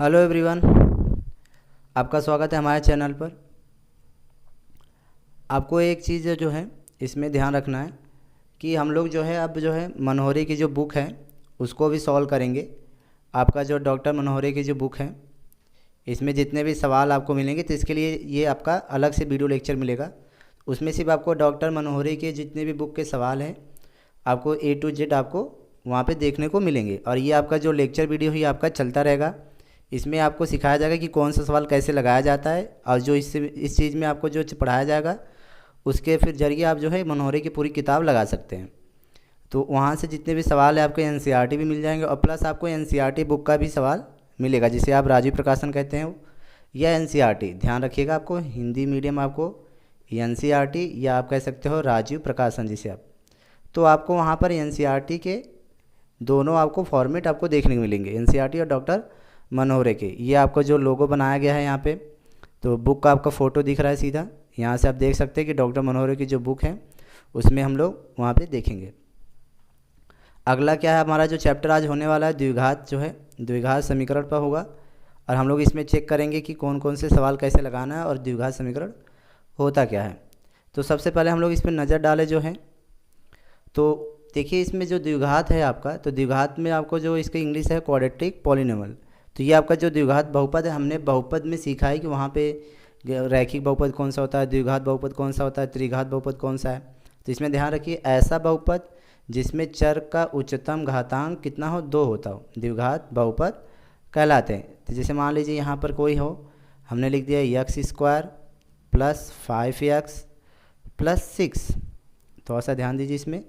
Hello everyone, आपका स्वागत है हमारे चैनल पर। आपको एक चीज़ जो है इसमें ध्यान रखना है कि हम लोग जो है अब जो है मनोहरी की जो बुक है उसको भी सॉल्व करेंगे। आपका जो डॉक्टर मनोहरी की जो बुक है इसमें जितने भी सवाल आपको मिलेंगे तो इसके लिए ये आपका अलग से वीडियो लेक्चर मिलेगा। उसमें सिर्फ आपको डॉक्टर मनोहरी के जितने भी बुक के सवाल हैं आपको A to Z आपको वहाँ पे देखने को मिलेंगे। और ये आपका जो लेक्चर वीडियो है आपका चलता रहेगा। इसमें आपको सिखाया जाएगा कि कौन सा सवाल कैसे लगाया जाता है, और जो इस चीज़ में आपको जो पढ़ाया जाएगा उसके फिर जरिए आप जो है मनोहरी की पूरी किताब लगा सकते हैं। तो वहाँ से जितने भी सवाल है आपको NCERT भी मिल जाएंगे, और प्लस आपको NCERT बुक का भी सवाल मिलेगा जिसे आप राजीव प्रकाशन कहते हैं। यह NCERT ध्यान रखिएगा, आपको हिंदी मीडियम आपको NCERT या आप कह सकते हो राजीव प्रकाशन जिसे आप, तो आपको वहाँ पर NCERT के दोनों आपको फॉर्मेट आपको देखने को मिलेंगे, NCERT और डॉक्टर मनोहरी के। ये आपका जो लोगो बनाया गया है यहाँ पे, तो बुक का आपका फ़ोटो दिख रहा है सीधा, यहाँ से आप देख सकते हैं कि डॉक्टर मनोहरी की जो बुक है उसमें हम लोग वहाँ पे देखेंगे। अगला क्या है, हमारा जो चैप्टर आज होने वाला है द्विघात जो है द्विघात समीकरण पर होगा। और हम लोग इसमें चेक करेंगे कि कौन कौन से सवाल कैसे लगाना है और द्विघात समीकरण होता क्या है। तो सबसे पहले हम लोग इस पर नज़र डालें जो है, तो देखिए इसमें जो द्विघात है आपका, तो द्विघात में आपको जो इसका इंग्लिश है क्वाड्रेटिक पॉलिनोमियल। तो ये आपका जो द्विघात बहुपद है, हमने बहुपद में सीखा है कि वहाँ पे रैखिक बहुपद कौन सा होता है, द्विघात बहुपद कौन सा होता है, त्रिघात बहुपद कौन सा है। तो इसमें ध्यान रखिए ऐसा बहुपद जिसमें चर का उच्चतम घातांक कितना हो, 2 होता हो, द्विघात बहुपद कहलाते हैं। तो जैसे मान लीजिए यहाँ पर कोई हो, हमने लिख दिया x² प्लस 5x प्लस 6। थोड़ा सा ध्यान दीजिए इसमें,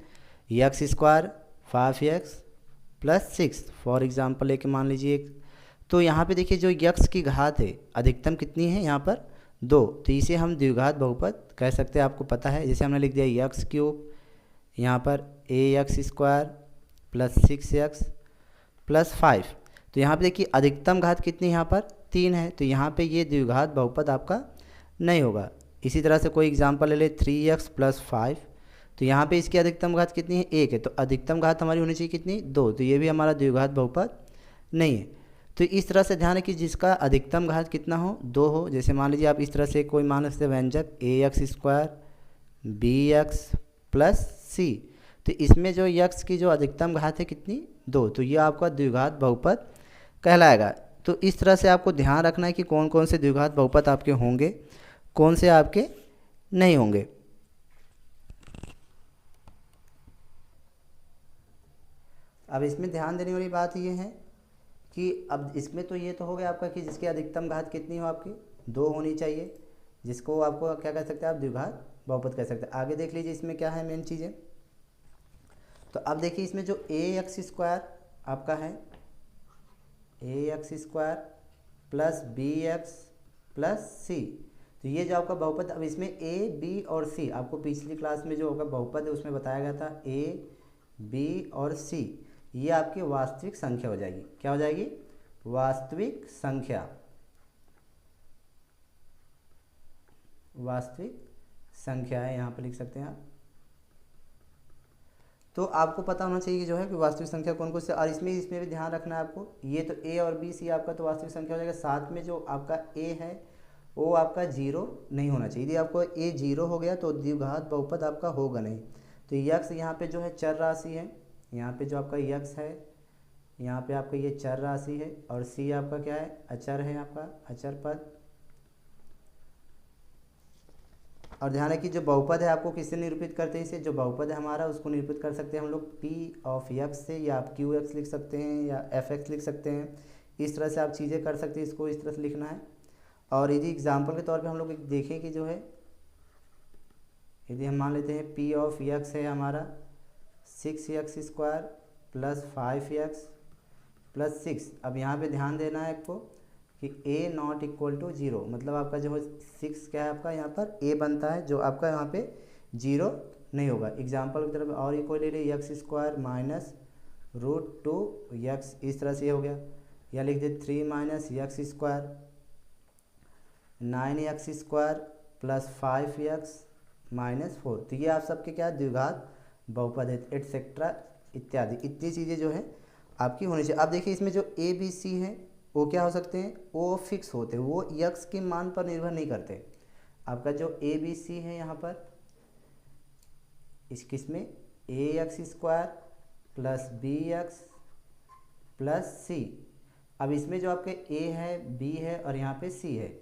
x² 5x plus 6 for example लेके मान लीजिए। तो यहाँ पे देखिए जो x की घात है अधिकतम कितनी है यहाँ पर 2, तो इसे हम द्विघात बहुपद कह सकते हैं, आपको पता है। जैसे हमने लिख दिया x³ यहाँ पर ax² प्लस 6x प्लस 5। तो यहाँ पे देखिए अधिकतम घात कितनी यहाँ पर 3 है, तो यहाँ पे ये द्विघात बहुपद आपका नहीं होगा। इसी तरह से कोई एग्जांपल ले ले 3x प्लस 5, तो यहाँ पे इसकी अधिकतम घात कितनी है 1 है, तो अधिकतम घात हमारी होनी चाहिए कितनी 2, तो ये भी हमारा द्विघात बहुपद नहीं है। तो इस तरह से ध्यान रखिए जिसका अधिकतम घात कितना हो 2 हो। जैसे मान लीजिए आप इस तरह से कोई मान सकते व्यंजक ax² bx प्लस c, तो इसमें जो x की जो अधिकतम घात है कितनी 2, तो ये आपका द्विघात बहुपद कहलाएगा। तो इस तरह से आपको ध्यान रखना है कि कौन कौन से द्विघात बहुपद आपके होंगे, कौन से आपके नहीं होंगे। अब इसमें ध्यान देने वाली बात ये है कि अब इसमें तो ये तो हो गया आपका कि जिसकी अधिकतम घात कितनी हो आपकी 2 होनी चाहिए, जिसको आपको क्या कह सकते हैं आप द्विघात बहुपद कह सकते हैं। आगे देख लीजिए इसमें क्या है मेन चीज़ें। तो अब देखिए इसमें जो ax² आपका है ax² plus bx plus c, तो ये जो आपका बहुपद, अब इसमें a b और c आपको पिछली क्लास में जो आपका बहुपद है उसमें बताया गया था a b और c, ये आपकी वास्तविक संख्या हो जाएगी। क्या हो जाएगी, वास्तविक संख्या, वास्तविक संख्या है, यहाँ पर लिख सकते हैं आप। तो आपको पता होना चाहिए कि जो है कि वास्तविक संख्या कौन कौन से, और इसमें भी ध्यान रखना है आपको, ये तो a और b c आपका तो वास्तविक संख्या हो जाएगा। साथ में जो आपका a है वो आपका 0 नहीं होना चाहिए। यदि आपको a 0 हो गया तो द्विघात बहुपद आपका होगा नहीं। तो x यहाँ पे जो है चर राशि है, यहाँ पे जो आपका x है यहाँ पे आपका ये चर राशि है, और c आपका क्या है अचर है, आपका अचर पद। और ध्यान रखिए जो बहुपद है आपको किससे निरूपित करते हैं, इसे जो बहुपद है हमारा उसको निरूपित कर सकते हैं हम लोग p ऑफ x से, या आप qx लिख सकते हैं या fx लिख सकते हैं। इस तरह से आप चीज़ें कर सकते हैं, इसको इस तरह से लिखना है। और यदि एग्जाम्पल के तौर पे हम लोग देखें कि जो है यदि हम मान लेते हैं p ऑफ x है हमारा 6x² प्लस 5x प्लस 6। अब यहाँ पे ध्यान देना है आपको कि a नॉट इक्वल टू 0, मतलब आपका जो है 6 क्या है आपका यहाँ पर a बनता है, जो आपका यहाँ पे 0 नहीं होगा। एग्जाम्पल की तरफ और ये कोई ले रहे x² माइनस √2x, इस तरह से ये हो गया। या लिख दे 3 minus x² 9x² plus 5x minus 4। तो ये आप सबके क्या द्विघात बहुपद है, एटसेट्रा इत्यादि, इतनी चीज़ें जो है आपकी होनी चाहिए। अब देखिए इसमें जो a b c है वो क्या हो सकते हैं, वो फिक्स होते हैं, वो यक्स के मान पर निर्भर नहीं करते। आपका जो ए बी सी है यहाँ पर इस किसमें A x square plus B x plus C. अब इसमें जो आपके ए है बी है और यहाँ पे सी है,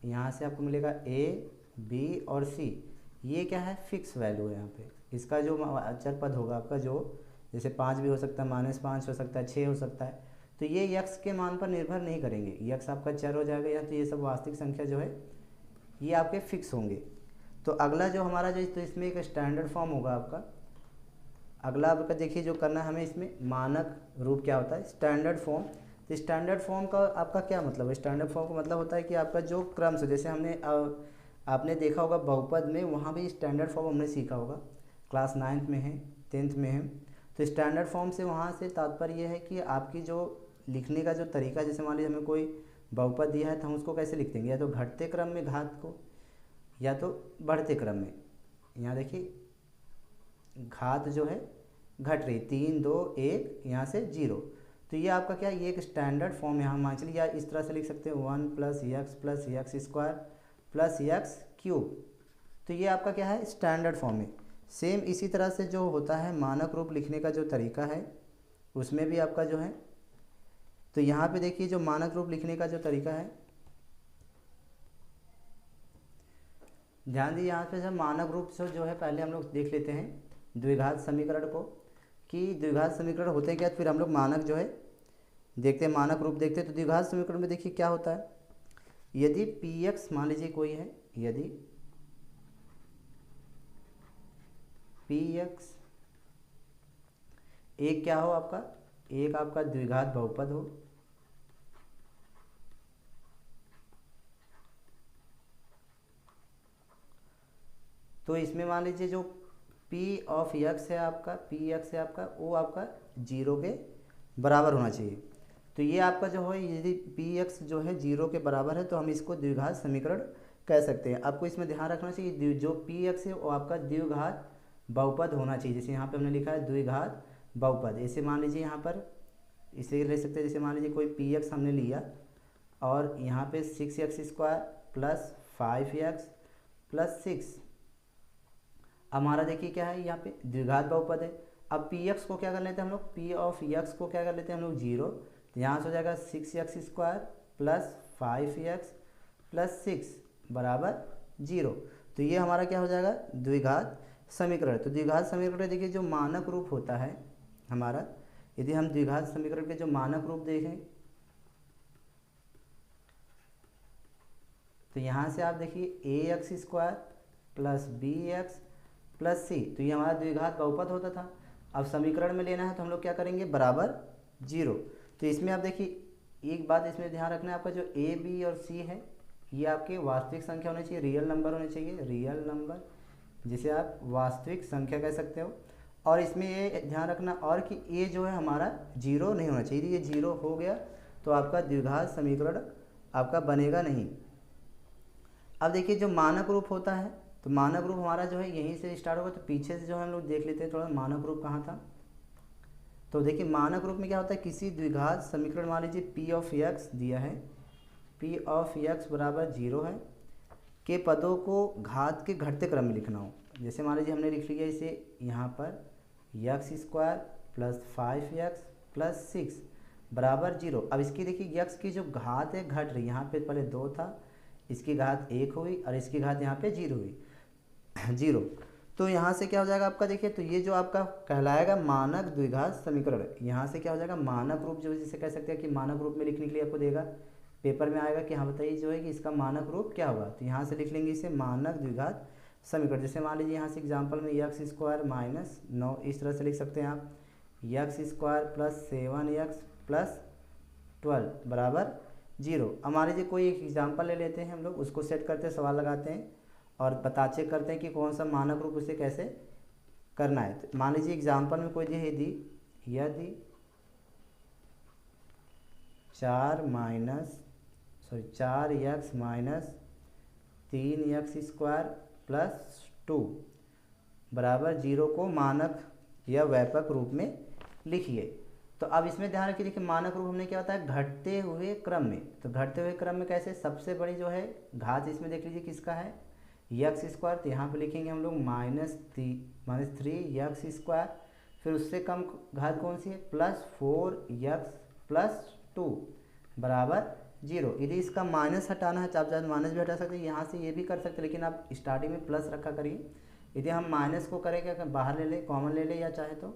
यहाँ से आपको मिलेगा ए बी और सी। ये क्या है, फिक्स वैल्यू है यहाँ पे। इसका जो अचर पद होगा आपका, जो जैसे 5 भी हो सकता है, -5 हो सकता है, 6 हो सकता है, तो ये यक्स के मान पर निर्भर नहीं करेंगे। यक्स आपका चर हो जाएगा या तो ये सब वास्तविक संख्या जो है ये आपके फिक्स होंगे। तो अगला जो हमारा जो तो इसमें एक स्टैंडर्ड फॉर्म होगा आपका। अगला आपका देखिए जो करना है हमें, इसमें मानक रूप क्या होता है, स्टैंडर्ड फॉर्म। तो स्टैंडर्ड फॉर्म का आपका क्या मतलब है, स्टैंडर्ड फॉर्म का मतलब होता है कि आपका जो क्रम से, जैसे हमने आपने देखा होगा बहुपद में, वहाँ भी स्टैंडर्ड फॉर्म हमने सीखा होगा, क्लास 9th में है, 10th में है। तो स्टैंडर्ड फॉर्म से वहाँ से तात्पर्य ये है कि आपकी जो लिखने का जो तरीका, जैसे मान लीजिए हमें कोई बहुपद दिया है तो हम उसको कैसे लिख देंगे, या तो घटते क्रम में घात को, या तो बढ़ते क्रम में। यहाँ देखिए घात जो है घट रही, 3 2 1 यहाँ से 0। तो ये आपका क्या, ये एक स्टैंडर्ड फॉर्म यहाँ मान चलिए, या इस तरह से लिख सकते हैं 1 + x square plus x cube. तो ये आपका क्या है, स्टैंडर्ड फॉर्म है। सेम इसी तरह से जो होता है मानक रूप लिखने का जो तरीका है उसमें भी आपका जो है, तो यहाँ पे देखिए जो मानक रूप लिखने का जो तरीका है, ध्यान दिए यहाँ पे जब मानक रूप से जो है पहले हम लोग देख लेते हैं द्विघात समीकरण को, कि द्विघात समीकरण होते हैं क्या, फिर हम लोग मानक जो है देखते हैं, मानक रूप देखते हैं। तो द्विघात समीकरण में देखिए क्या होता है, यदि पी एक्स मान लीजिए कोई है, यदि पी एक्स एक क्या हो आपका, एक आपका द्विघात बहुपद हो, तो इसमें मान लीजिए जो P ऑफ x है आपका, पी एक्स है आपका, वो आपका 0 के बराबर होना चाहिए। तो ये आपका जो है, यदि पी एक्स जो है 0 के बराबर है तो हम इसको द्विघात समीकरण कह सकते हैं। आपको इसमें ध्यान रखना चाहिए जो पी एक्स है वो आपका द्विघात बहुपद होना चाहिए। जैसे यहाँ पे हमने लिखा है द्विघात बहुपद, ऐसे मान लीजिए यहाँ पर इसे ले सकते हैं। जैसे मान लीजिए कोई पी एक्स हमने लिया और यहाँ पे 6x square plus 5x plus 6, हमारा देखिए क्या है, यहाँ पे द्विघात बहुपद है। अब पी एक्स को क्या कर लेते हैं हम लोग, पी ऑफ एक्स को क्या कर लेते हैं हम लोग 0, तो यहाँ से हो जाएगा 6x square plus 5x plus 6 बराबर 0। तो ये हमारा क्या हो जाएगा, द्विघात समीकरण। तो द्विघात समीकरण देखिए जो मानक रूप होता है हमारा, यदि हम द्विघात समीकरण के जो मानक रूप देखें तो यहाँ से आप देखिए A x square plus B x plus C, तो ये हमारा द्विघात बहुपद होता था। अब समीकरण में लेना है तो हम लोग क्या करेंगे, बराबर 0। तो इसमें आप देखिए एक बात इसमें ध्यान रखना है, आपका जो ए बी और सी है ये आपके वास्तविक संख्या होने चाहिए, रियल नंबर होने चाहिए, रियल नंबर जिसे आप वास्तविक संख्या कह सकते हो। और इसमें ये ध्यान रखना और कि ए जो है हमारा 0 नहीं होना चाहिए, ये 0 हो गया तो आपका द्विघात समीकरण आपका बनेगा नहीं। अब देखिए जो मानक रूप होता है, तो मानक रूप हमारा जो है यहीं से स्टार्ट होगा। तो पीछे से जो है हम लोग देख लेते हैं थोड़ा मानक रूप कहाँ था। तो देखिए मानक रूप में क्या होता है, किसी द्विघात समीकरण मान लीजिए पी ऑफ एक्स दिया है, पी ऑफ एक्स बराबर 0 है, के पदों को घात के घटते क्रम में लिखना हो। जैसे मान लीजिए हमने लिख लिया इसे यहाँ पर x square plus 5x plus 6 बराबर 0। अब इसकी देखिए एक्स की जो घात है घट रही, यहाँ पे पहले 2 था, इसकी घात 1 हुई और इसकी घात यहाँ पे 0 हुई 0। तो यहाँ से क्या हो जाएगा आपका, देखिए तो ये जो आपका कहलाएगा मानक द्विघात समीकरण, यहाँ से क्या हो जाएगा मानक रूप, जो जिसे कह सकते हैं कि मानक रूप में लिखने के लिए आपको देगा, पेपर में आएगा कि हाँ बताइए जो है कि इसका मानक रूप क्या होगा। तो यहाँ से लिख लेंगे इसे मानक द्विघात समीकरण। जैसे मान लीजिए यहाँ से एग्जाम्पल में एक्स स्क्वायर माइनस 9, इस तरह से लिख सकते हैं आप, x square plus 7x plus 12 बराबर 0। अब मान लीजिए कोई एक एग्जाम्पल ले लेते हैं हम लोग, उसको सेट करते हैं, सवाल लगाते हैं और पता चेक करते हैं कि कौन सा मानक रूप उसे कैसे करना है। तो मान लीजिए एग्जाम्पल में कोई दी यदि 4x minus 3x square plus 2 बराबर 0 को मानक या व्यापक रूप में लिखिए। तो अब इसमें ध्यान रखिए, देखिए मानक रूप हमने क्या होता है घटते हुए क्रम में, तो घटते हुए क्रम में कैसे, सबसे बड़ी जो है घात इसमें देख लीजिए किसका है, यक्स स्क्वायर, तो यहाँ पे लिखेंगे हम लोग -3 x², फिर उससे कम घात कौन सी है, +4x+2 बराबर 0। यदि इसका माइनस हटाना है तो आप चाहे माइनस भी हटा सकते हैं, यहाँ से ये भी कर सकते हैं, लेकिन आप स्टार्टिंग में प्लस रखा करिए। यदि हम माइनस को करें क्या, बाहर ले ले, कॉमन ले ले, या चाहे तो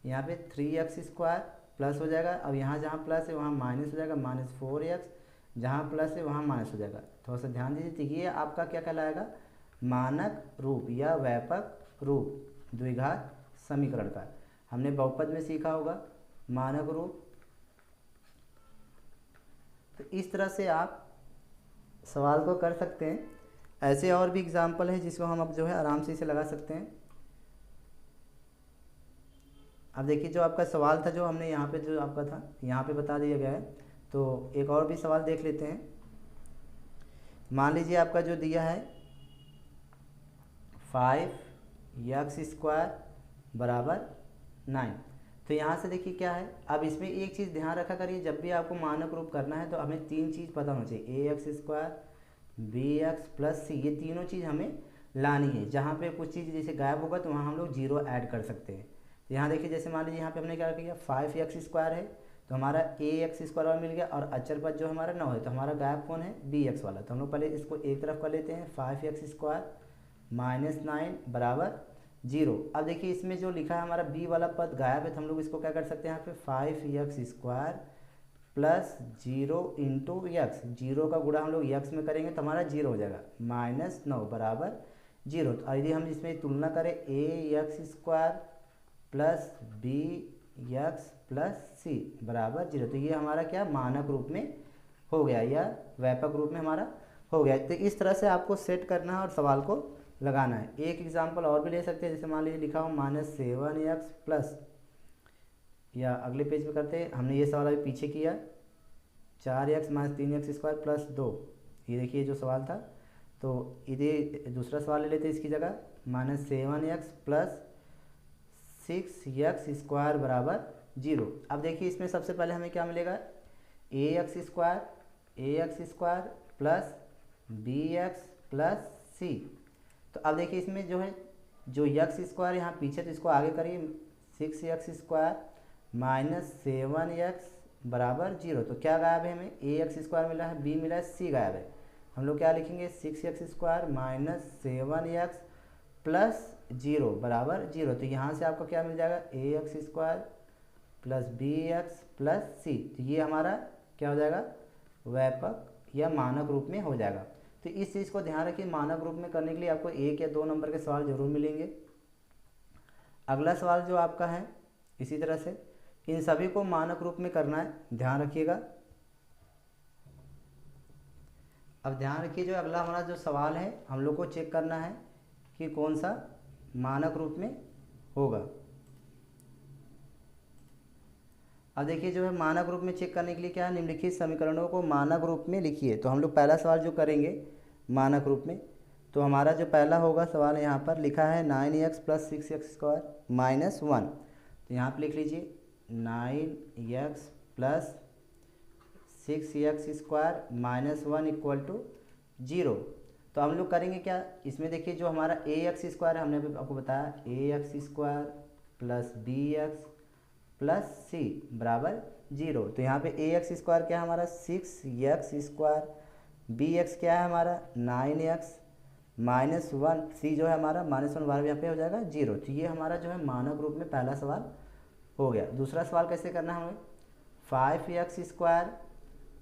यहाँ पे 3x² प्लस हो जाएगा। अब यहाँ जहाँ प्लस है वहाँ माइनस हो जाएगा, -4x, जहाँ प्लस है वहाँ माइनस हो जाएगा। थोड़ा सा ध्यान दीजिए, तो ये आपका क्या कहलाएगा, मानक रूप या व्यापक रूप द्विघात समीकरण का। हमने बहुपद में सीखा होगा मानक रूप। तो इस तरह से आप सवाल को कर सकते हैं। ऐसे और भी एग्जाम्पल हैं जिसको हम अब जो है आराम से इसे लगा सकते हैं। अब देखिए जो आपका सवाल था, जो हमने यहाँ पे जो आपका था यहाँ पे बता दिया गया है, तो एक और भी सवाल देख लेते हैं। मान लीजिए आपका जो दिया है 5x² बराबर 9। तो यहाँ से देखिए क्या है, अब इसमें एक चीज़ ध्यान रखा करिए, जब भी आपको मानक रूप करना है तो हमें 3 चीज़ पता होना चाहिए, ax², bx + c, ये तीनों चीज़ हमें लानी है। जहाँ पे कुछ चीज़ जैसे गायब होगा तो वहाँ हम लोग 0 ऐड कर सकते हैं। तो यहाँ देखिए, जैसे मान लीजिए यहाँ पे हमने क्या किया, 5x² है तो हमारा ax² और मिल गया, और अचर पद जो हमारा 9 है, तो हमारा गायब कौन है, bx वाला। तो हम लोग पहले इसको एक तरफ कर लेते हैं, 5x² - 9 बराबर 0। अब देखिए इसमें जो लिखा है हमारा b वाला पद गायब है, तो हम लोग इसको क्या कर सकते हैं, यहाँ पे 5x² + 0 × x, 0 का गुणा हम लोग x में करेंगे तो हमारा 0 हो जाएगा, -9 बराबर 0। तो यदि हम इसमें तुलना करें ax² + bx + c बराबर 0, तो ये हमारा क्या मानक रूप में हो गया या व्यापक रूप में हमारा हो गया। तो इस तरह से आपको सेट करना है और सवाल को लगाना है। एक एग्जांपल और भी ले सकते हैं, जैसे मान लीजिए लिखा हो -7x प्लस, या अगले पेज पे करते हैं, हमने ये सवाल अभी पीछे किया, 4x - 3x² + 2। ये देखिए जो सवाल था, तो इधर दूसरा सवाल ले लेते हैं इसकी जगह, -7x + 6x² बराबर 0। अब देखिए इसमें सबसे पहले हमें क्या मिलेगा, ax² + bx + c। तो अब देखिए इसमें जो है जो x² यहाँ पीछे, तो इसको आगे करिए, 6x² - 7x बराबर 0। तो क्या गायब है, हमें ax² मिला है, b मिला है, c गायब है। हम लोग क्या लिखेंगे, 6x² - 7x + 0 बराबर 0। तो यहाँ से आपको क्या मिल जाएगा, ax² + bx + c। तो ये हमारा क्या हो जाएगा, व्यापक या मानक रूप में हो जाएगा। तो इस चीज़ को ध्यान रखिए, मानक रूप में करने के लिए आपको 1 या 2 नंबर के सवाल जरूर मिलेंगे। अगला सवाल जो आपका है इसी तरह से, इन सभी को मानक रूप में करना है, ध्यान रखिएगा। अब ध्यान रखिए, जो अगला हमारा जो सवाल है हम लोग को चेक करना है कि कौन सा मानक रूप में होगा। अब देखिए जो है मानक रूप में चेक करने के लिए क्या है, निम्नलिखित समीकरणों को मानक रूप में लिखिए। तो हम लोग पहला सवाल जो करेंगे मानक रूप में, तो हमारा जो पहला होगा सवाल यहाँ पर लिखा है 9x + 6x² - 1। तो यहाँ पर लिख लीजिए 9x + 6x² - 1 = 0। तो हम लोग करेंगे क्या, इसमें देखिए जो हमारा ax² है, हमने अभी आपको बताया ax² + bx + c बराबर 0। तो यहाँ पे ax² क्या है हमारा 6x², bx क्या है हमारा 9x - 1, c जो है हमारा -1 बराबर यहाँ पे हो जाएगा 0। तो ये हमारा जो है मानक रूप में पहला सवाल हो गया। दूसरा सवाल कैसे करना है हमें, 5x²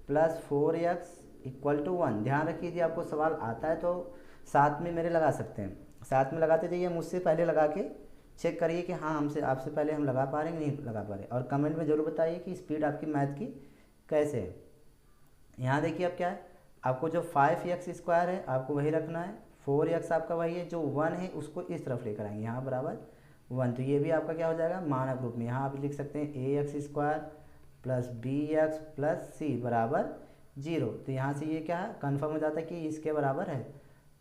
+ 4x = 1। ध्यान रखिए यदि आपको सवाल आता है तो साथ में मेरे लगा सकते हैं, साथ में लगाते जाइए, मुझसे पहले लगा के चेक करिए कि हाँ हमसे आपसे पहले हम लगा पा रहे हैं नहीं लगा पा रहे, और कमेंट में ज़रूर बताइए कि स्पीड आपकी मैथ की कैसे है। यहाँ देखिए अब क्या है, आपको जो 5x² है आपको वही रखना है, 4x आपका वही है, जो 1 है उसको इस तरफ लेकर आएंगे यहाँ बराबर 1। तो ये भी आपका क्या हो जाएगा मानक रूप में। यहाँ आप लिख सकते हैं ax² + bx + c बराबर 0। तो यहाँ से ये क्या है कन्फर्म हो जाता है कि इसके बराबर है।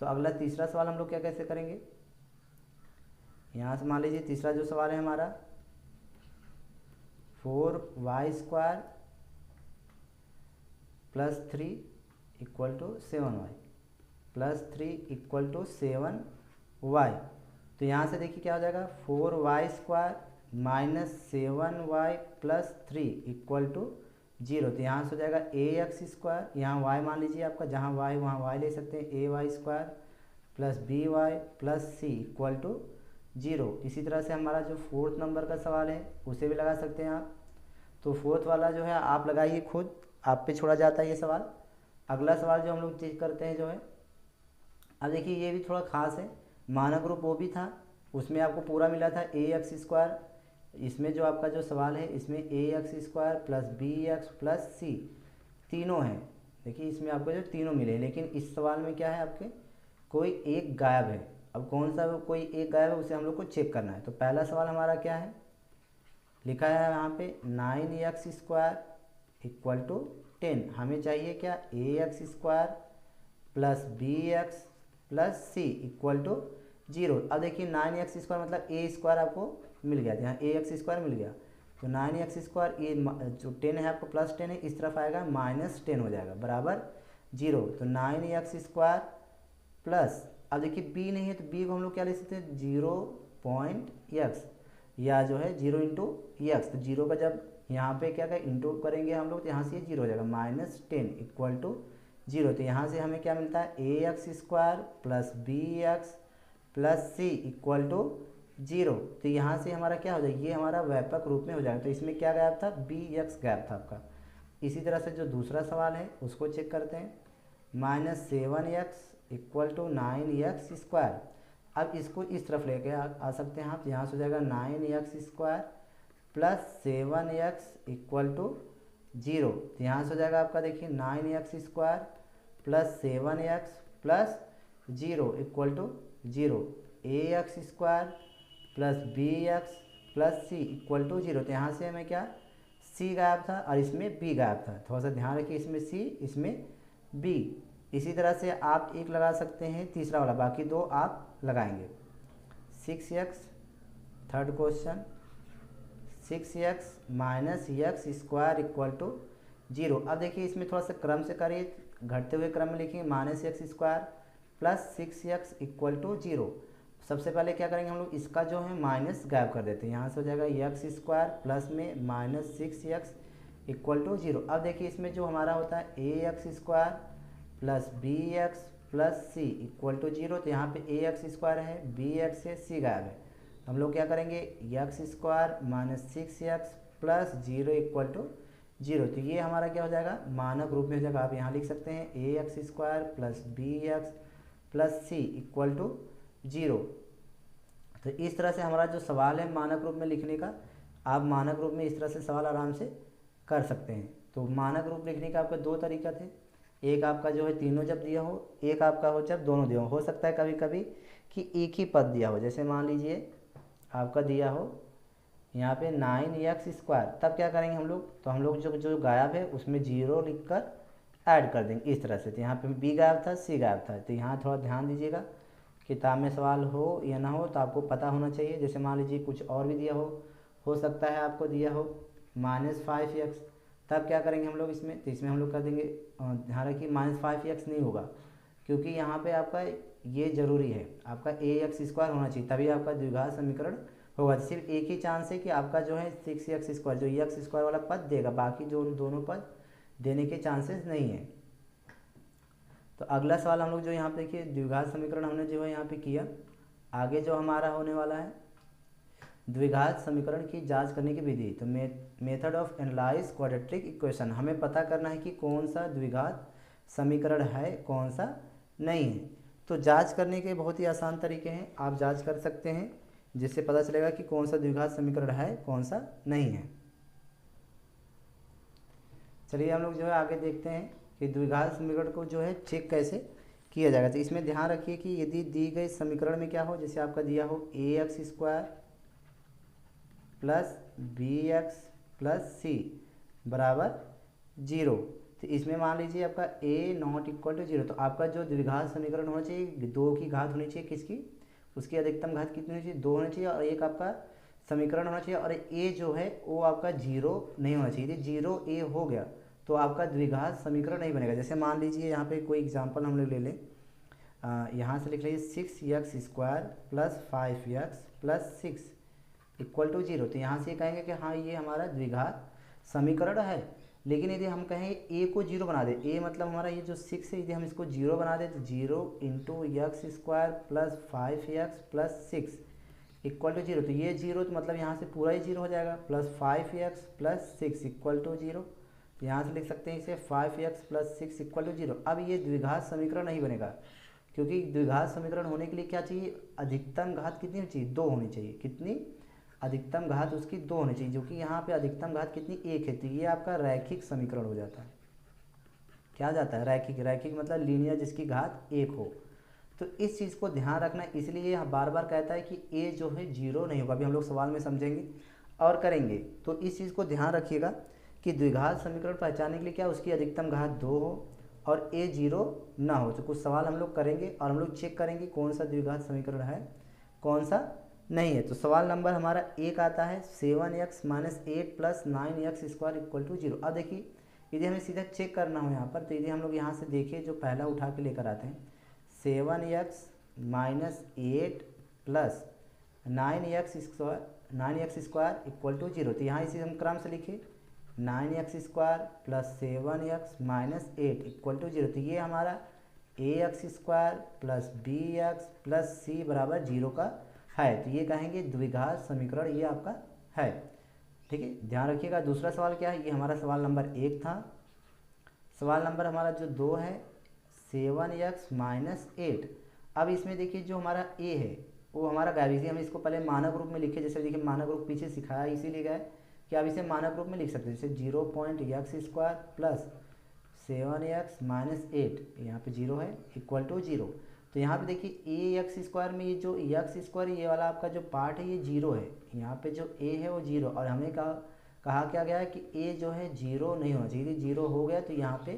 तो अगला तीसरा सवाल हम लोग क्या कैसे करेंगे, यहाँ से मान लीजिए तीसरा जो सवाल है हमारा 4y² plus 3 equal to 7y plus 3 equal to 7y। तो यहाँ से देखिए क्या हो जाएगा, 4y² minus 7y plus 3 equal to 0। तो यहाँ से हो जाएगा ax², यहाँ y मान लीजिए आपका, जहाँ y वहाँ y ले सकते हैं, ay² plus by plus c equal to 0। इसी तरह से हमारा जो फोर्थ नंबर का सवाल है उसे भी लगा सकते हैं आप। तो फोर्थ वाला जो है आप लगाइए खुद, आप पे छोड़ा जाता है ये सवाल। अगला सवाल जो हम लोग चेक करते हैं जो है, अब देखिए ये भी थोड़ा खास है, मानक रूप वो भी था, उसमें आपको पूरा मिला था ax²। इसमें जो आपका जो सवाल है इसमें ax² plus bx plus c तीनों हैं। देखिए इसमें आपको जो तीनों मिले, लेकिन इस सवाल में क्या है, आपके कोई एक गायब है। अब कौन सा कोई एक गायब है उसे हम लोग को चेक करना है। तो पहला सवाल हमारा क्या है, लिखा है यहाँ पे 9x² इक्वल टू 10। हमें चाहिए क्या, ax² plus bx plus c equal to 0। अब देखिए 9x² मतलब a² आपको मिल गया, यहाँ ax² मिल गया। तो 9x² ये जो 10 है आपको प्लस 10 है, इस तरफ आएगा माइनस 10 हो जाएगा बराबर 0। तो 9x² प्लस, अब देखिए b नहीं है तो b को हम लोग क्या ले सकते हैं, 0.x या जो है 0 इंटू एक्स। तो 0 का जब यहाँ पे क्या करें इंटू करेंगे हम लोग, तो यहाँ से ये 0 हो जाएगा, माइनस 10 इक्वल टू 0। तो यहाँ से हमें क्या मिलता है, ax² plus bx plus c equal to 0। तो यहाँ से हमारा क्या हो जाएगा, ये हमारा व्यापक रूप में हो जाएगा। तो इसमें क्या गायब था, bx गायब था आपका। इसी तरह से जो दूसरा सवाल है उसको चेक करते हैं, -7x इक्वल टू 9x²। अब इसको इस तरफ लेके आ सकते हैं आप, यहाँ से हो जाएगा 9x² plus 7x equal to 0। तो यहाँ से हो जाएगा आपका देखिए 9x² plus 7x plus 0 equal to 0। ax² plus bx plus c equal to 0। तो यहाँ से हमें क्या, c गायब था और इसमें b गायब था। थोड़ा सा ध्यान रखिए, इसमें c इसमें b। इसी तरह से आप एक लगा सकते हैं तीसरा वाला, बाकी दो आप लगाएंगे। 6x, third question, 6x minus x² equal to 0। अब देखिए इसमें थोड़ा सा क्रम से करिए, घटते हुए क्रम में लिखेंगे, -x² plus 6x equal to 0। सबसे पहले क्या करेंगे हम लोग, इसका जो है माइनस गायब कर देते हैं। यहाँ से हो जाएगा x² प्लस में माइनस 6x इक्वल टू 0। अब देखिए इसमें जो हमारा होता है ax² plus bx plus c equal to 0। तो यहाँ पे ax² है, bx से c गायब है। हम लोग क्या करेंगे, x² minus 6x plus 0 equal to 0। तो ये हमारा क्या हो जाएगा, मानक रूप में हो जाएगा। आप यहाँ लिख सकते हैं ax² plus bx plus c equal to 0। तो इस तरह से हमारा जो सवाल है मानक रूप में लिखने का, आप मानक रूप में इस तरह से सवाल आराम से कर सकते हैं। तो मानक रूप लिखने का आपके दो तरीका थे, एक आपका जो है तीनों जब दिया हो, एक आपका हो जब दोनों दिया हो सकता है कभी कभी कि एक ही पद दिया हो। जैसे मान लीजिए आपका दिया हो यहाँ पे 9x², तब क्या करेंगे हम लोग, तो हम लोग जो गायब है उसमें 0 लिखकर ऐड कर देंगे इस तरह से। तो यहाँ पे b गायब था, c गायब था। तो यहाँ थोड़ा ध्यान दीजिएगा, किताब में सवाल हो या ना हो तो आपको पता होना चाहिए। जैसे मान लीजिए कुछ और भी दिया हो सकता है आपको दिया हो -5x, तब क्या करेंगे हम लोग इसमें, तो इसमें हम लोग कर देंगे, ध्यान रखिए -5x नहीं होगा, क्योंकि यहाँ पे आपका ये ज़रूरी है, आपका ax² होना चाहिए, तभी आपका द्विघात समीकरण होगा। सिर्फ एक ही चांस है कि आपका जो है 6x² जो x² वाला पद देगा, बाकी जो दोनों पद देने के चांसेस नहीं है। तो अगला सवाल हम लोग जो यहाँ पे देखिए द्विघात समीकरण हमने जो है यहाँ पे किया। आगे जो हमारा होने वाला है द्विघात समीकरण की जांच करने की विधि। तो method of analyse quadratic equation, हमें पता करना है कि कौन सा द्विघात समीकरण है कौन सा नहीं है। तो जांच करने के बहुत ही आसान तरीके हैं, आप जांच कर सकते हैं, जिससे पता चलेगा कि कौन सा द्विघात समीकरण है कौन सा नहीं है। चलिए हम लोग जो है आगे देखते हैं कि द्विघात समीकरण को जो है चेक कैसे किया जाएगा। तो इसमें ध्यान रखिए कि यदि दी गई समीकरण में क्या हो, जैसे आपका दिया हो ax² plus bx plus c बराबर 0, तो इसमें मान लीजिए आपका a नॉट इक्वल टू 0। तो आपका जो द्विघात समीकरण होना चाहिए 2 की घात होनी चाहिए, किसकी, उसकी अधिकतम घात कितनी होनी चाहिए, 2 होनी चाहिए, और एक आपका समीकरण होना चाहिए और ए जो है वो आपका जीरो नहीं होना चाहिए। यदि जीरो ए हो गया तो आपका द्विघात समीकरण नहीं बनेगा। जैसे मान लीजिए यहाँ पे कोई एग्जांपल हम लोग ले लें, यहाँ से लिख लीजिए 6x² plus 5x plus 6 equal to zero. तो यहाँ से कहेंगे कि हाँ ये हमारा द्विघात समीकरण है। लेकिन यदि हम कहें ए को जीरो बना दें, ए मतलब हमारा ये जो 6 है, यदि हम इसको जीरो बना दें तो 0 into x² plus 5x plus 6 equal to zero. तो ये जीरो तो मतलब यहाँ से पूरा ही जीरो हो जाएगा, plus 5x plus 6 equal to zero. तो यहाँ से लिख सकते हैं इसे 5x plus 6 equal to zero. अब ये द्विघात समीकरण नहीं बनेगा, क्योंकि द्विघात समीकरण होने के लिए क्या चाहिए, अधिकतम घात कितनी होनी चाहिए, 2 होनी चाहिए। कितनी, अधिकतम घात उसकी 2 होनी चाहिए, जो कि यहाँ पे अधिकतम घात कितनी, 1 है। तो ये आपका रैखिक समीकरण हो जाता है। क्या जाता है, रैखिक। रैखिक मतलब लीनियर जिसकी घात 1 हो। तो इस चीज़ को ध्यान रखना, इसलिए यहाँ बार बार कहता है कि ए जो है जीरो नहीं होगा। अभी हम लोग सवाल में समझेंगे और करेंगे। तो इस चीज़ को ध्यान रखिएगा कि द्विघात समीकरण पहचानने के लिए क्या, उसकी अधिकतम घात 2 हो और ए जीरो ना हो। तो कुछ सवाल हम लोग करेंगे और हम लोग चेक करेंगे कौन सा द्विघात समीकरण है, कौन सा नहीं है। तो सवाल नंबर हमारा 1 आता है 7x minus 8 plus 9x² equal to zero. अब देखिए यदि हमें सीधा चेक करना हो यहाँ पर, तो यदि हम लोग यहाँ से देखिए जो पहला उठा के लेकर आते हैं, 7x minus 8 plus 9x² equal to zero. तो यहाँ इसी हम क्रम से लिखे 9x² plus 7x minus 8 equal to zero. तो ये हमारा ax² plus bx plus c बराबर जीरो का है। तो ये कहेंगे द्विघात समीकरण ये आपका है। ठीक है, ध्यान रखिएगा। दूसरा सवाल क्या है, ये हमारा सवाल नंबर 1 था। सवाल नंबर हमारा जो 2 है 7x माइनस 8। अब इसमें देखिए जो हमारा a है वो हमारा गायब, इसे हम इसको पहले मानक रूप में लिखे। जैसे देखिए मानक रूप पीछे सिखाया इसीलिए गए कि आप इसे मानक रूप में लिख सकते हैं। जैसे 0.x² प्लस 7x माइनस 8, यहाँ पे 0 है इक्वल टू 0। तो यहाँ पे देखिए ax² में ये जो x² ये वाला आपका जो पार्ट है ये 0 है। यहाँ पे जो a है वो 0, और हमें कहा क्या गया है कि a जो है 0 नहीं होना चाहिए। यदि 0 हो गया तो यहाँ पे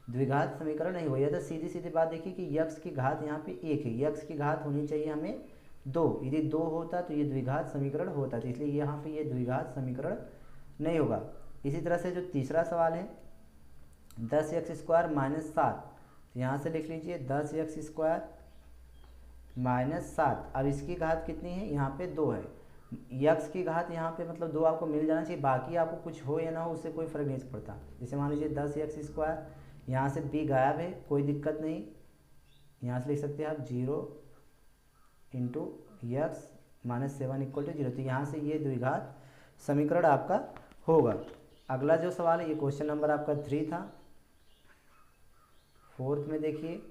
द्विघात समीकरण नहीं हो। या तो सीधी सीधी बात देखिए कि x की घात यहाँ पे 1 है, x की घात होनी चाहिए हमें 2। यदि 2 होता तो ये द्विघात समीकरण होता, तो इसलिए यहाँ पे ये द्विघात समीकरण नहीं होगा। इसी तरह से जो तीसरा सवाल है 10x² माइनस 7, यहाँ से लिख लीजिए 10x² माइनस 7। अब इसकी घात कितनी है, यहाँ पे 2 है। x की घात यहाँ पे मतलब 2 आपको मिल जाना चाहिए, बाकी आपको कुछ हो या ना हो उससे कोई फर्क नहीं पड़ता। जैसे मान लीजिए 10x², यहाँ से b गायब है, कोई दिक्कत नहीं। यहाँ से लिख सकते हैं आप 0 into x minus 7 equal to 0। तो यहाँ से ये द्विघात समीकरण आपका होगा। अगला जो सवाल है ये क्वेश्चन नंबर आपका 3 था। फोर्थ में देखिए,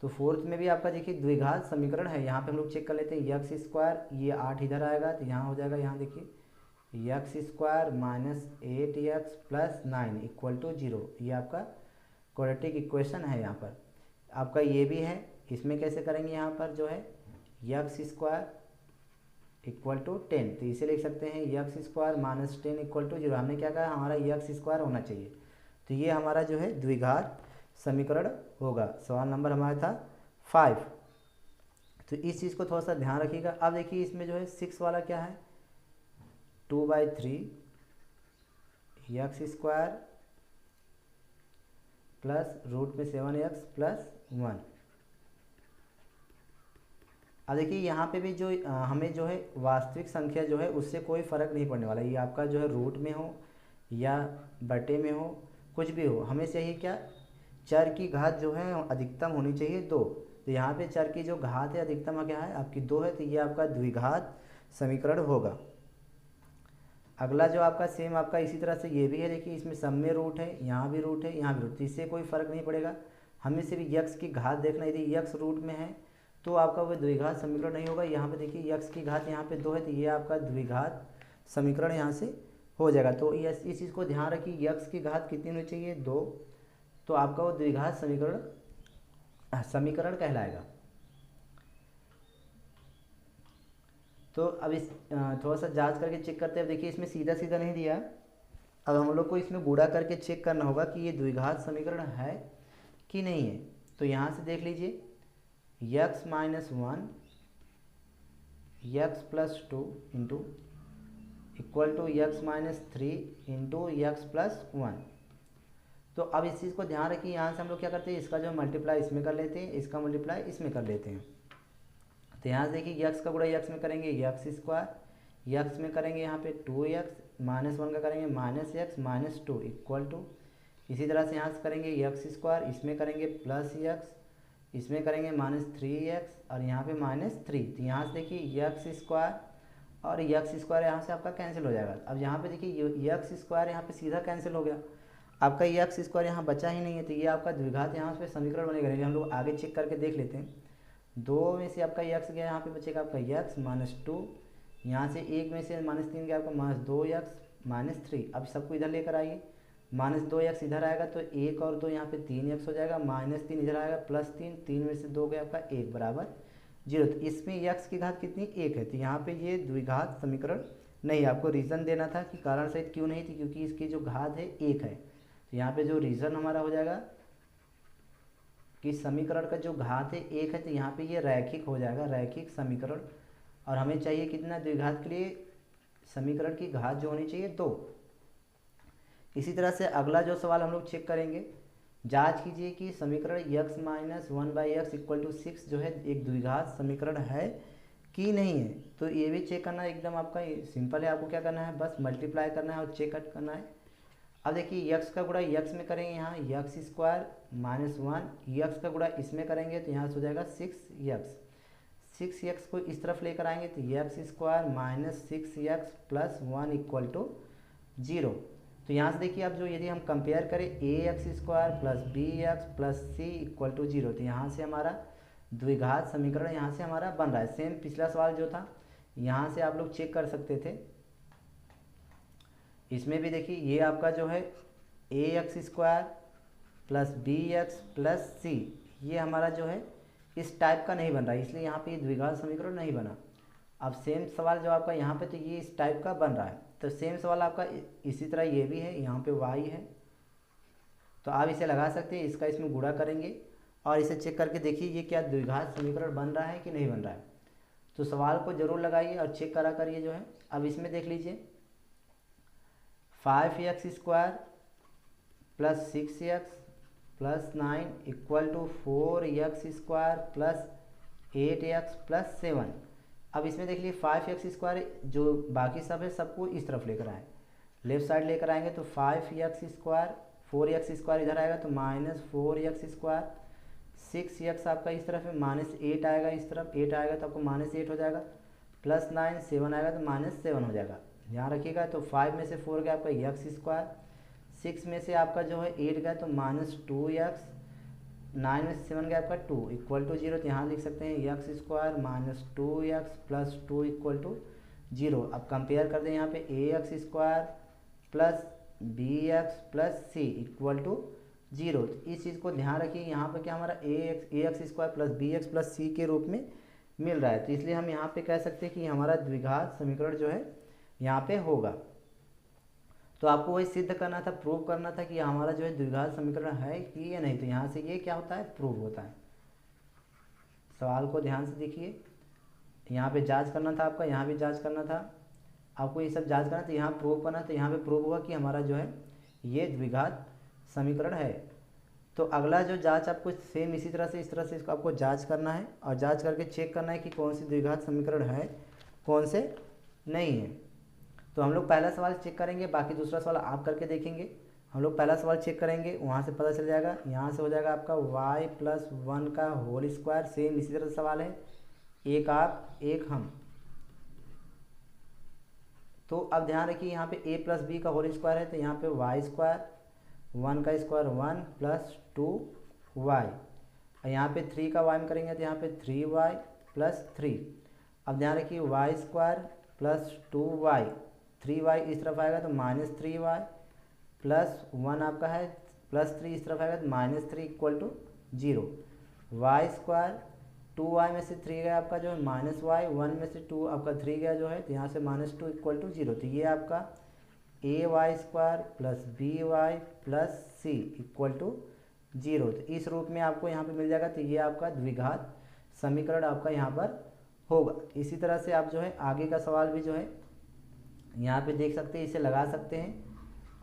तो फोर्थ में भी आपका देखिए द्विघात समीकरण है। यहाँ पे हम लोग चेक कर लेते हैं x², ये 8 इधर आएगा तो यहाँ हो जाएगा, यहाँ देखिए x² minus 8x plus 9 equal to 0। ये आपका क्वाड्रेटिक इक्वेशन है। यहाँ पर आपका ये भी है। इसमें कैसे करेंगे, यहाँ पर जो है x² इक्वल टू 10, तो इसे लिख सकते हैं x² माइनस 10 इक्वल टू 0। हमने क्या कहा, हमारा x² होना चाहिए। तो ये हमारा जो है द्विघात समीकरण होगा। सवाल नंबर हमारा था 5। तो इस चीज़ को थोड़ा सा ध्यान रखिएगा। अब देखिए इसमें जो है 6 वाला क्या है, 2/3 x² प्लस रूट में 7x प्लस 1। अब देखिए यहाँ पे भी जो हमें जो है वास्तविक संख्या जो है उससे कोई फ़र्क नहीं पड़ने वाला। ये आपका जो है रूट में हो या बटे में हो, कुछ भी हो, हमें चाहिए क्या, चर की घात जो है अधिकतम होनी चाहिए 2। तो यहाँ पे चर की जो घात है अधिकतम क्या है आपकी 2 है। तो ये आपका द्विघात समीकरण होगा। अगला जो आपका सेम आपका इसी तरह से ये भी है। देखिए इसमें सब में रूट है, यहाँ भी रूट है, यहाँ भी रूट, तो इससे कोई फ़र्क नहीं पड़ेगा। हमें सिर्फ x की घात देखना। यदि x रूट में है तो आपका वो द्विघात समीकरण नहीं होगा। यहाँ पे देखिए x की घात यहाँ पे 2 है, तो ये आपका द्विघात समीकरण यहाँ से हो जाएगा। तो इस चीज़ को ध्यान रखिए, x की घात कितनी होनी चाहिए, 2। तो आपका वो द्विघात समीकरण कहलाएगा। तो अब इस थोड़ा सा जांच करके चेक करते हैं। देखिए इसमें सीधा सीधा नहीं दिया, अब हम लोग को इसमें गुणा करके चेक करना होगा कि ये द्विघात समीकरण है कि नहीं है। तो यहाँ से देख लीजिए x minus 1 x plus two into equal to x minus three into x plus one. तो अब इस चीज़ को ध्यान रखिए, यहाँ से हम लोग क्या करते हैं, इसका जो मल्टीप्लाई इसमें कर लेते हैं, इसका मल्टीप्लाई इसमें कर लेते हैं। तो यहाँ से देखिए यक्स का गुणा यक्स में करेंगे यक्स स्क्वायर, यक्स में करेंगे यहाँ पे 2x, माइनस वन का करेंगे minus x minus two equal to, इसी तरह से यहाँ से करेंगे यक्स स्क्वायर, इसमें करेंगे प्लस यक्स, इसमें करेंगे माइनस थ्री एक्स और यहाँ पे माइनस थ्री। तो यहाँ से देखिए यक्स स्क्वायर और यक्स स्क्वायर यहाँ से आपका कैंसिल हो जाएगा। अब यहाँ पे देखिए यक्स स्क्वायर यहाँ पे सीधा कैंसिल हो गया, आपका यक्स स्क्वायर यहाँ बचा ही नहीं है, तो ये आपका द्विघात यहाँ पे समीकरण बनेगा। हम लोग आगे चेक करके देख लेते हैं। दो में से आपका यक्स गया, यहाँ पे बचेगा आपका यक्स माइनस टू, यहाँ से एक में से माइनस तीन गया आपका माइनस दो यक्स माइनस थ्री। अब सबको इधर लेकर आइए, माइनस दो यक्स इधर आएगा तो एक और दो यहाँ पे तीन यक्स हो जाएगा, माइनस तीन इधर आएगा प्लस तीन, तीन में से दो गया आपका एक बराबर जीरो। तो इसमें यक्स की घात कितनी, एक है, तो यहाँ पे ये द्विघात समीकरण नहीं। आपको रीज़न देना था कि कारण सहित क्यों नहीं थी, क्योंकि इसकी जो घात है एक है। तो यहाँ पे जो रीज़न हमारा हो जाएगा कि समीकरण का जो घात है एक है, तो यहाँ पे ये रैखिक हो जाएगा, रैखिक समीकरण। और हमें चाहिए कितना, द्विघात के लिए समीकरण की घात जो होनी चाहिए दो। इसी तरह से अगला जो सवाल हम लोग चेक करेंगे, जांच कीजिए कि समीकरण x minus one by x equal to six जो है एक द्विघात समीकरण है कि नहीं है। तो ये भी चेक करना एकदम आपका सिंपल है, आपको क्या करना है, बस मल्टीप्लाई करना है और चेक करना है। अब देखिए यक्स का गुणा यक्स में करेंगे, यहाँ x square minus one, x का गुणा इसमें करेंगे तो यहाँ से हो जाएगा सिक्स यक्स, सिक्स यक्स को इस तरफ लेकर आएंगे तो x square minus six x plus one equal to zero. तो यहाँ से देखिए अब जो यदि हम कंपेयर करें a x square plus B x plus c equal to zero, तो यहाँ से हमारा द्विघात समीकरण यहाँ से हमारा बन रहा है। सेम पिछला सवाल जो था यहाँ से आप लोग चेक कर सकते थे, इसमें भी देखिए ये आपका जो है a x square plus B x plus c, ये हमारा जो है इस टाइप का नहीं बन रहा है, इसलिए यहाँ पे ये द्विघात समीकरण नहीं बना। अब सेम सवाल जो आपका यहाँ पे, तो ये इस टाइप का बन रहा है। तो सेम सवाल आपका इसी तरह ये भी है, यहाँ पे y है, तो आप इसे लगा सकते हैं, इसका इसमें गुणा करेंगे और इसे चेक करके देखिए ये क्या द्विघात समीकरण बन रहा है कि नहीं बन रहा है। तो सवाल को जरूर लगाइए और चेक करा करिए जो है। अब इसमें देख लीजिए 5x square plus 6x plus 9 equal to 4x square plus 8x plus 7। अब इसमें देख लीजिए 5x स्क्वायर जो बाकी सब है सबको इस तरफ लेकर आए, लेफ्ट साइड लेकर आएंगे तो 5x स्क्वायर, 4x स्क्वायर इधर आएगा तो माइनस 4x स्क्वायर, 6x आपका इस तरफ है, माइनस 8 आएगा इस तरफ, 8 आएगा तो आपको माइनस 8 हो जाएगा, प्लस 9 7 आएगा तो माइनस 7 हो जाएगा, ध्यान रखिएगा। तो 5 में से 4 गया आपका x स्क्वायर, 6 में से आपका जो है 8 गया तो माइनस 2x, 9 में से 7 गया आपका 2 इक्वल टू जीरो। तो यहाँ लिख सकते हैं x square minus 2x plus 2 equal to zero. अब कंपेयर कर दें यहाँ पे a x square plus B x plus c equal to zero. तो इस चीज़ को ध्यान रखिए, यहाँ पे क्या हमारा a x square plus B x plus c के रूप में मिल रहा है, तो इसलिए हम यहाँ पे कह सकते हैं कि हमारा द्विघात समीकरण जो है यहाँ पे होगा। तो आपको वही सिद्ध करना था, प्रूव करना था कि हमारा जो है द्विघात समीकरण है कि या नहीं। तो यहाँ से ये क्या होता है, प्रूव होता है। सवाल को ध्यान से देखिए, यहाँ पे जांच करना था आपका, यहाँ भी जांच करना था आपको, ये सब जांच करना था, यहाँ प्रूव करना था, यहाँ पे प्रूव हुआ कि हमारा जो है ये द्विघात समीकरण है। तो अगला जो जांच आपको सेम इसी तरह से, इस तरह से इसको आपको जांच करना है और जांच करके चेक करना है कि कौन सी द्विघात समीकरण है, कौन से नहीं है। तो हम लोग पहला सवाल चेक करेंगे, बाकी दूसरा सवाल आप करके देखेंगे। हम लोग पहला सवाल चेक करेंगे, वहाँ से पता चल जाएगा, यहाँ से हो जाएगा आपका y प्लस 1 का होल स्क्वायर, सेम इसी तरह सवाल है, एक आप एक हम। तो अब ध्यान रखिए यहाँ पे a प्लस बी का होल स्क्वायर है, तो यहाँ पे y स्क्वायर, 1 का स्क्वायर 1 प्लस 2y, और यहाँ पे 3 का y में करेंगे तो यहाँ पे 3y प्लस 3। अब ध्यान रखिए y square plus 2y, 3y इस तरफ आएगा तो माइनस 3y प्लस 1 आपका है प्लस 3 इस तरफ आएगा तो minus 3 equal to zero. Y square 2y में से 3 गया आपका जो है माइनस वाई, 1 में से 2 आपका 3 गया जो है, तो यहाँ से माइनस 2 इक्वल टू जीरो। तो ये आपका a y square plus b y plus c equal to zero. तो इस रूप में आपको यहाँ पे मिल जाएगा। तो ये आपका द्विघात समीकरण आपका यहाँ पर होगा। इसी तरह से आप जो है आगे का सवाल भी जो है यहाँ पे देख सकते हैं, इसे लगा सकते हैं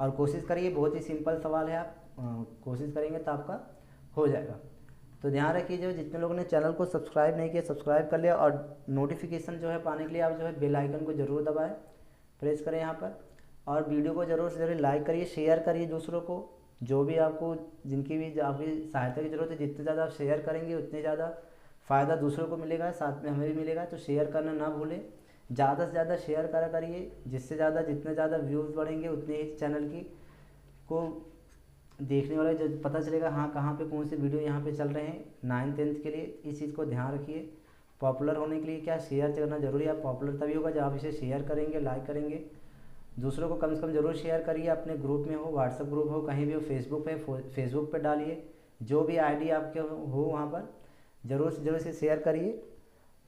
और कोशिश करिए, बहुत ही सिंपल सवाल है, आप कोशिश करेंगे तो आपका हो जाएगा। तो ध्यान रखिए, जो जितने लोगों ने चैनल को सब्सक्राइब नहीं किया सब्सक्राइब कर लिया, और नोटिफिकेशन जो है पाने के लिए आप जो है बेल आइकन को ज़रूर दबाएं, प्रेस करें यहाँ पर, और वीडियो को ज़रूर से ज़रूर लाइक करिए, शेयर करिए दूसरों को, जो भी आपको जिनकी भी आपकी सहायता की ज़रूरत है। जितने ज़्यादा आप शेयर करेंगे उतने ज़्यादा फ़ायदा दूसरों को मिलेगा, साथ में हमें भी मिलेगा। तो शेयर करना ना भूलें, ज़्यादा से ज़्यादा शेयर करा करिए, जिससे ज़्यादा जितने ज़्यादा व्यूज़ बढ़ेंगे उतने ही चैनल की को देखने वाले जो पता चलेगा हाँ कहाँ पे कौन से वीडियो यहाँ पे चल रहे हैं 9th 10th के लिए। इस चीज़ को ध्यान रखिए। पॉपुलर होने के लिए क्या शेयर करना ज़रूरी है। आप पॉपुलर तभी होगा जब आप इसे शेयर करेंगे, लाइक करेंगे। दूसरों को कम से कम ज़रूर शेयर करिए, अपने ग्रुप में हो, व्हाट्सएप ग्रुप हो, कहीं भी हो, फेसबुक पे डालिए, जो भी आईडी आपके हो वहाँ पर ज़रूर से ज़रूर इसे शेयर करिए।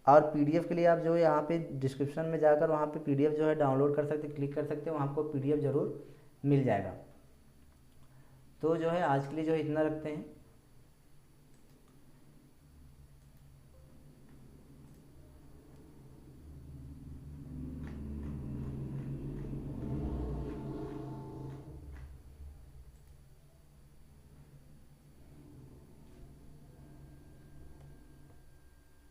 और पीडीएफ के लिए आप जो है यहाँ पे डिस्क्रिप्शन में जाकर वहाँ पे पीडीएफ जो है डाउनलोड कर सकते हैं, क्लिक कर सकते हैं, वहाँ आपको पीडीएफ ज़रूर मिल जाएगा। तो जो है आज के लिए जो है इतना रखते हैं।